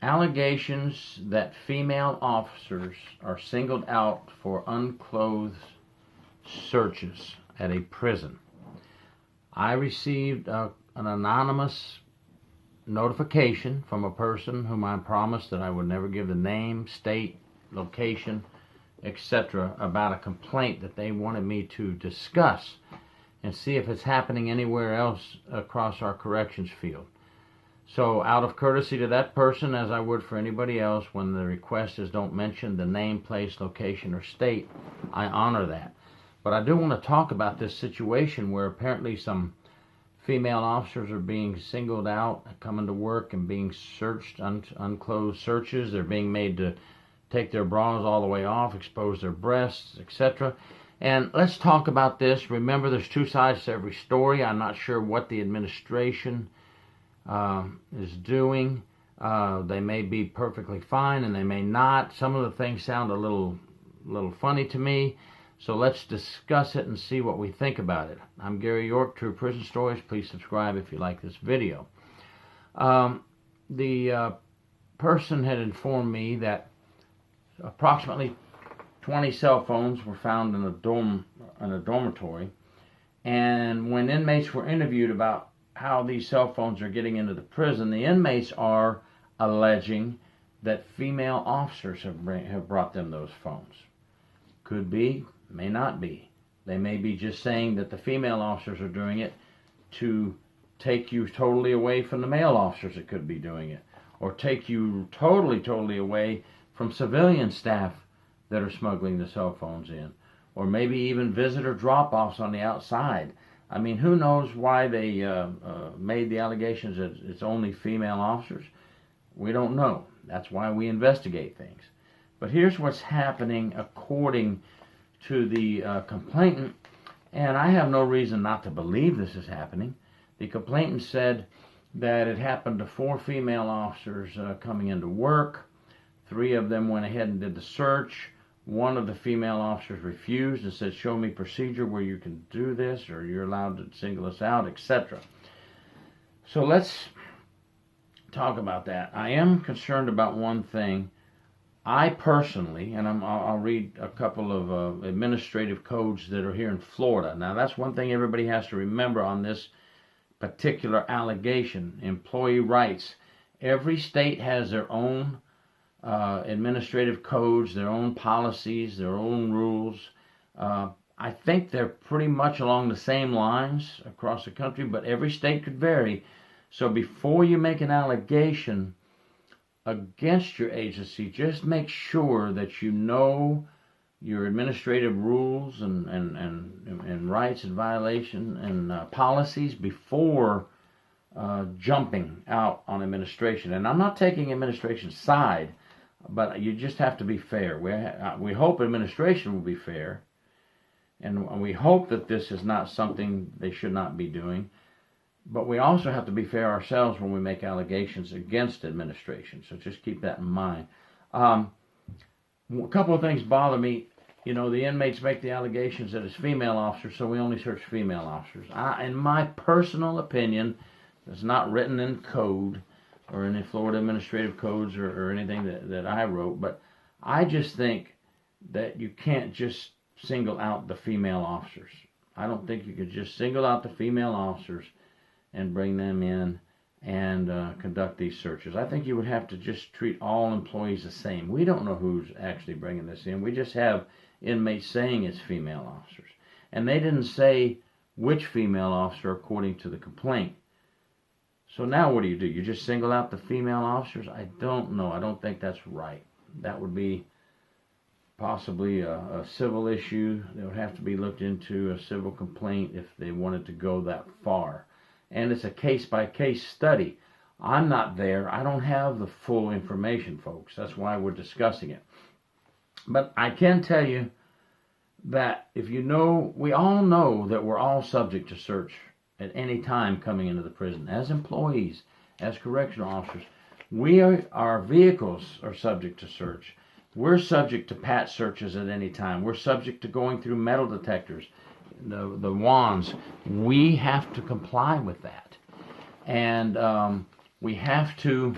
allegations that female officers are singled out for unclothed searches at a prison. I received an anonymous notification from a person whom I promised that I would never give the name, state, location, etc. about a complaint that they wanted me to discuss and see if it's happening anywhere else across our corrections field. So out of courtesy to that person, as I would for anybody else, when the request is don't mention the name, place, location, or state, I honor that. But I do want to talk about this situation where apparently some female officers are being singled out, coming to work and being searched, unclothed searches. They're being made to take their bras all the way off, expose their breasts, etc. And let's talk about this. Remember, there's two sides to every story. I'm not sure what the administration is doing. They may be perfectly fine and they may not. Some of the things sound a little funny to me. So let's discuss it and see what we think about it. I'm Gary York, True Prison Stories. Please subscribe if you like this video. The person had informed me that approximately 20 cell phones were found in a dormitory, and when inmates were interviewed about how these cell phones are getting into the prison, the inmates are alleging that female officers have brought them those phones. Could be, may not be. They may be just saying that the female officers are doing it to take you totally away from the male officers that could be doing it, or take you totally away from civilian staff that are smuggling the cell phones in, or maybe even visitor drop-offs on the outside. I mean, who knows why they made the allegations that it's only female officers? We don't know. That's why we investigate things. But here's what's happening according to the complainant, and I have no reason not to believe this is happening. The complainant said that it happened to 4 female officers coming into work. 3 of them went ahead and did the search. One of the female officers refused and said, show me procedure where you can do this, or you're allowed to single us out, etc. So let's talk about that. I am concerned about one thing. I personally, and I'll read a couple of administrative codes that are here in Florida. Now, that's one thing everybody has to remember on this particular allegation. Employee rights. Every state has their own administrative codes, their own policies, their own rules. I think they're pretty much along the same lines across the country, but every state could vary. So before you make an allegation against your agency, just make sure that you know your administrative rules and rights and violation and policies before jumping out on administration. And I'm not taking administration's side, but you just have to be fair. We hope administration will be fair, and we hope that this is not something they should not be doing. But we also have to be fair ourselves when we make allegations against administration. So just keep that in mind. A couple of things bother me. You know, the inmates make the allegations that it's female officers, so we only search female officers. In my personal opinion, it's not written in code or in the Florida administrative codes or anything that I wrote, but I just think that you can't just single out the female officers. I don't think you could just single out the female officers and bring them in and conduct these searches. I think you would have to just treat all employees the same. We don't know who's actually bringing this in. We just have inmates saying it's female officers. And they didn't say which female officer according to the complaint. So now what do? You just single out the female officers? I don't know. I don't think that's right. That would be possibly a civil issue that would have to be looked into, a civil complaint if they wanted to go that far. And it's a case-by-case study. I'm not there. I don't have the full information, folks. That's why we're discussing it. But I can tell you that if you know, we all know that we're all subject to search at any time coming into the prison. As employees, as correctional officers, our vehicles are subject to search. We're subject to pat searches at any time. We're subject to going through metal detectors, the wands. We have to comply with that. And we have to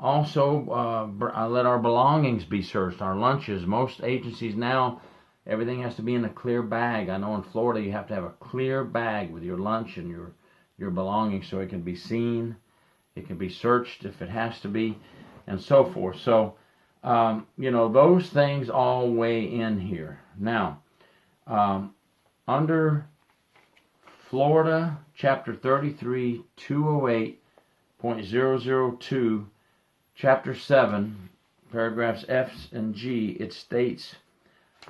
Also, let our belongings be searched, our lunches. Most agencies now, everything has to be in a clear bag. I know in Florida you have to have a clear bag with your lunch and your belongings so it can be seen. It can be searched if it has to be, and so forth. So, those things all weigh in here. Now, under Florida, Chapter 33, 208.002, Chapter 7, paragraphs F and G, it states,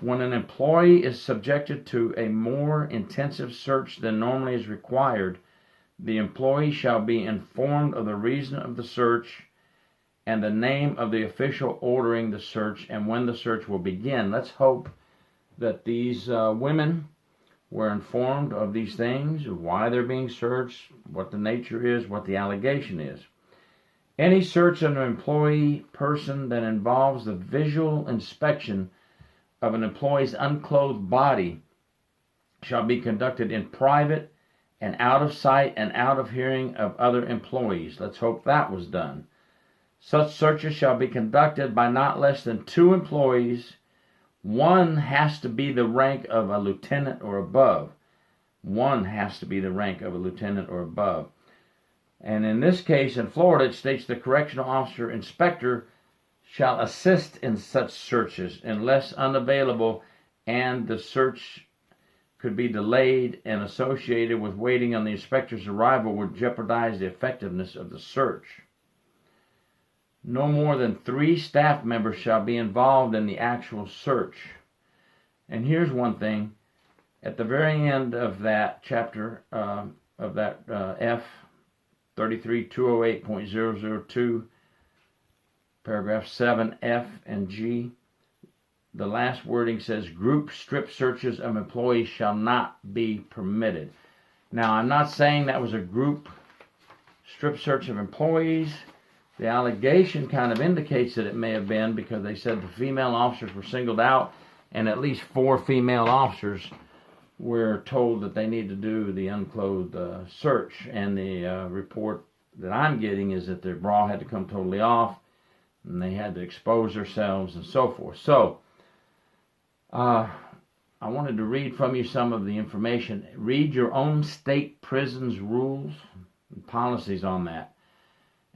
when an employee is subjected to a more intensive search than normally is required, the employee shall be informed of the reason of the search and the name of the official ordering the search and when the search will begin. Let's hope that these women were informed of these things, why they're being searched, what the nature is, what the allegation is. Any search of an employee person that involves the visual inspection of an employee's unclothed body shall be conducted in private and out of sight and out of hearing of other employees. Let's hope that was done. Such searches shall be conducted by not less than 2 employees. One has to be the rank of a lieutenant or above. One has to be the rank of a lieutenant or above. And in this case, in Florida, it states the correctional officer inspector shall assist in such searches unless unavailable and the search could be delayed and associated with waiting on the inspector's arrival would jeopardize the effectiveness of the search. No more than 3 staff members shall be involved in the actual search. And here's one thing. At the very end of that chapter, F, 33-208.002, paragraph 7, F and G, the last wording says, group strip searches of employees shall not be permitted. Now, I'm not saying that was a group strip search of employees. The allegation kind of indicates that it may have been because they said the female officers were singled out and at least 4 female officers were told that they need to do the unclothed search. And the report that I'm getting is that their bra had to come totally off and they had to expose themselves and so forth. So, I wanted to read from you some of the information. Read your own state prison's rules and policies on that.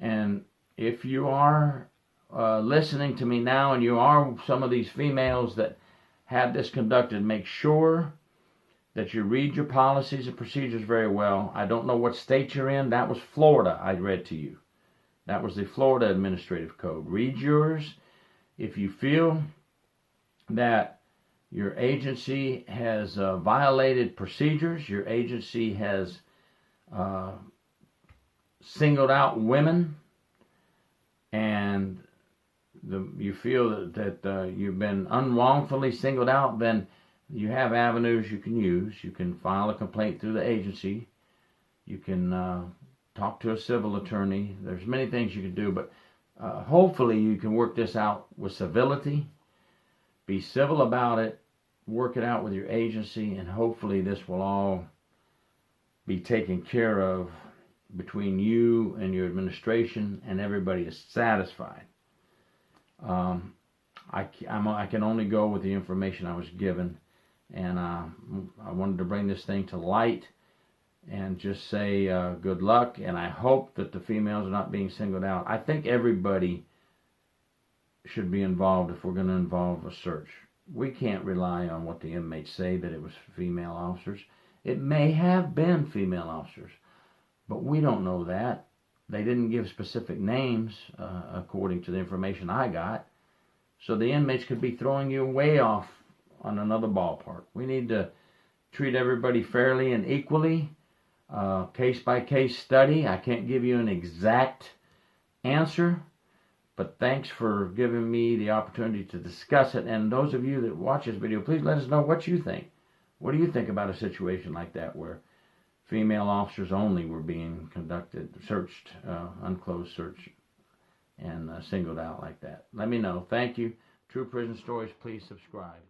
And if you are listening to me now and you are some of these females that have this conducted, make sure that you read your policies and procedures very well. I don't know what state you're in. That was Florida I read to you. That was the Florida Administrative Code. Read yours. If you feel that your agency has violated procedures, your agency has singled out women, and you feel that you've been unwrongfully singled out, then you have avenues you can use. You can file a complaint through the agency. You can talk to a civil attorney. There's many things you can do, but hopefully you can work this out with civility. Be civil about it, work it out with your agency, and hopefully this will all be taken care of between you and your administration, and everybody is satisfied. I can only go with the information I was given, and I wanted to bring this thing to light and just say good luck, and I hope that the females are not being singled out. I think everybody should be involved if we're going to involve a search. We can't rely on what the inmates say that it was female officers. It may have been female officers, but we don't know that. They didn't give specific names according to the information I got. So the inmates could be throwing you way off on another ballpark. We need to treat everybody fairly and equally, case-by-case study. I can't give you an exact answer, but thanks for giving me the opportunity to discuss it. And those of you that watch this video, please let us know what you think. What do you think about a situation like that where female officers only were being searched, unclothed search, and singled out like that? Let me know. Thank you. True Prison Stories, please subscribe.